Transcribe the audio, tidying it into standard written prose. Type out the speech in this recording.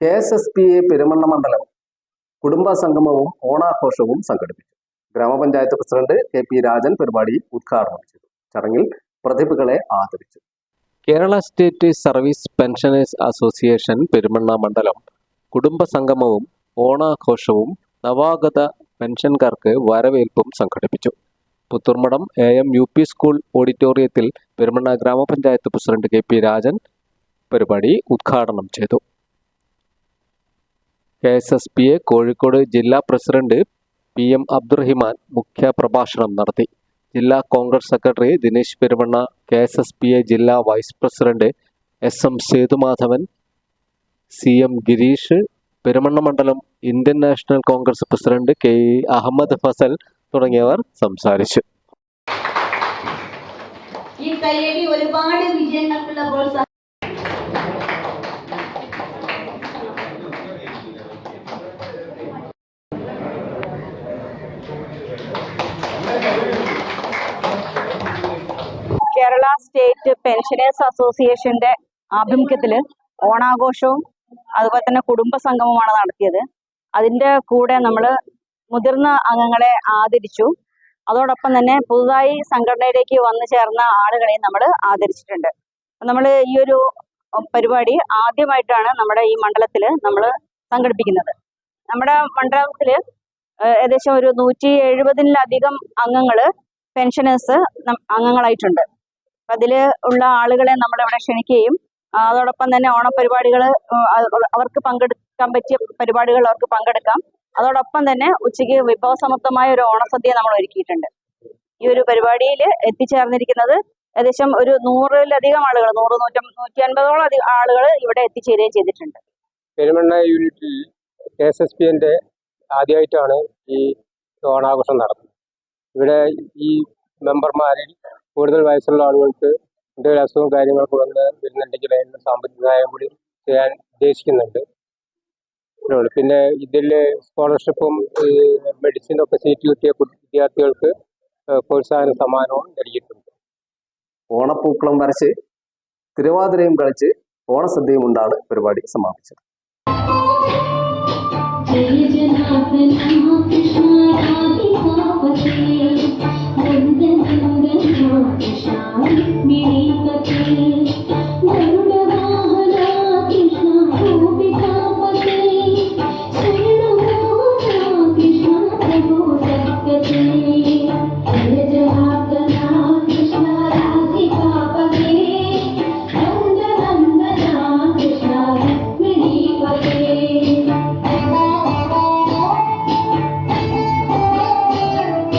KSSPA Perumanna മണ്ഡലം കുടുംബ സംഗമവും ഓണാഘോഷവും സംഘടിപ്പിച്ചു. ഗ്രാമപഞ്ചായത്ത് പ്രസിഡന്റ് KP രാജൻ പരിപാടി ഉദ്ഘാടനം ചെയ്തു. ചടങ്ങിൽ പ്രതിഭകളെ ആദരിച്ചു. Kerala state service pensioners association Perumanna മണ്ഡലം കുടുംബ സംഗമവും ഓണാഘോഷവും നവാഗത പെൻഷൻകാർക്ക് വരവേൽപ്പും സംഘടിപ്പിച്ചു. പുത്തൂർമഠം AM UP സ്കൂൾ ഓഡിറ്റോറിയത്തിൽ പെരുമണ്ണ ഗ്രാമപഞ്ചായത്ത് പ്രസിഡന്റ് KP രാജൻ പരിപാടി ഉദ്ഘാടനം ചെയ്തു. KSSPA കോഴിക്കോട് ജില്ലാ പ്രസിഡന്റ് PM അബ്ദുറഹിമാൻ മുഖ്യ പ്രഭാഷണം നടത്തി. ജില്ലാ കോൺഗ്രസ് സെക്രട്ടറി ദിനേശ് പെരുമണ്ണ, KSSPA ജില്ലാ vice president SM Sethumadhavan, CM Girish, Perumanna മണ്ഡലം Indian National Congress president KE Ahmed Fazal തുടങ്ങിയവർ സംസാരിച്ചു. ഈ കയ്യടി ഒരുപാട് വിജയങ്ങൾക്കുള്ള പ്രോത്സാഹനം. കേരള സ്റ്റേറ്റ് പെൻഷനേഴ്സ് അസോസിയേഷന്റെ ആഭിമുഖ്യത്തിൽ ഓണാഘോഷവും അതുപോലെ തന്നെ കുടുംബ സംഗമമാണ് നടത്തിയത്. അതിൻ്റെ കൂടെ നമ്മൾ മുതിർന്ന അംഗങ്ങളെ ആദരിച്ചു. അതോടൊപ്പം തന്നെ പുതുതായി സംഘടനയിലേക്ക് വന്നു ചേർന്ന ആളുകളെയും നമ്മൾ ആദരിച്ചിട്ടുണ്ട്. നമ്മൾ ഈ ഒരു പരിപാടി ആദ്യമായിട്ടാണ് നമ്മുടെ ഈ മണ്ഡലത്തിൽ നമ്മൾ സംഘടിപ്പിക്കുന്നത്. നമ്മുടെ മണ്ഡലത്തിൽ ഏകദേശം ഒരു 170-ലധികം അംഗങ്ങൾ പെൻഷനേഴ്സ് അംഗങ്ങളായിട്ടുണ്ട്. അതിൽ ഉള്ള ആളുകളെ നമ്മളിവിടെ ക്ഷണിക്കുകയും അതോടൊപ്പം തന്നെ ഓണപരിപാടികൾ അവർക്ക് പങ്കെടുക്കാൻ പറ്റിയ പരിപാടികൾ അവർക്ക് പങ്കെടുക്കാം. അതോടൊപ്പം തന്നെ ഉച്ചയ്ക്ക് വിഭവസമൃദ്ധമായ ഒരു ഓണസദ്യ നമ്മൾ ഒരുക്കിയിട്ടുണ്ട്. ഈ ഒരു പരിപാടിയിൽ എത്തിച്ചേർന്നിരിക്കുന്നത് ഏകദേശം ഒരു 100-ലധികം ആളുകൾ, 100-150-ഓളം ആളുകൾ ഇവിടെ എത്തിച്ചേരുകയും ചെയ്തിട്ടുണ്ട്. പെരുമണ്ണ യൂണിറ്റിൽ KSSPന്റെ ആദ്യമായിട്ടാണ് ഈ ഓണാഘോഷം നടത്തുന്നത്. ഇവിടെ ഈ മെമ്പർമാരിൽ കൂടുതൽ വയസ്സുള്ള ആളുകൾക്ക് എന്തെങ്കിലും അസുഖവും കാര്യങ്ങളൊക്കെ വരുന്നുണ്ടെങ്കിൽ അതിന് സാമ്പത്തിക സഹായം കൂടി ചെയ്യാൻ ഉദ്ദേശിക്കുന്നുണ്ട്. പിന്നെ ഇതിൽ സ്കോളർഷിപ്പും മെഡിസിനൊക്കെ സീറ്റ് കിട്ടിയ വിദ്യാർത്ഥികൾക്ക് പ്രോത്സാഹന സമ്മാനവും നൽകിയിട്ടുണ്ട്. ഓണപ്പൂക്കളം വരച്ച് തിരുവാതിരയും കളിച്ച് ഓണസദ്യയും കൊണ്ടാണ് പരിപാടി സമാപിച്ചത്. Krishna,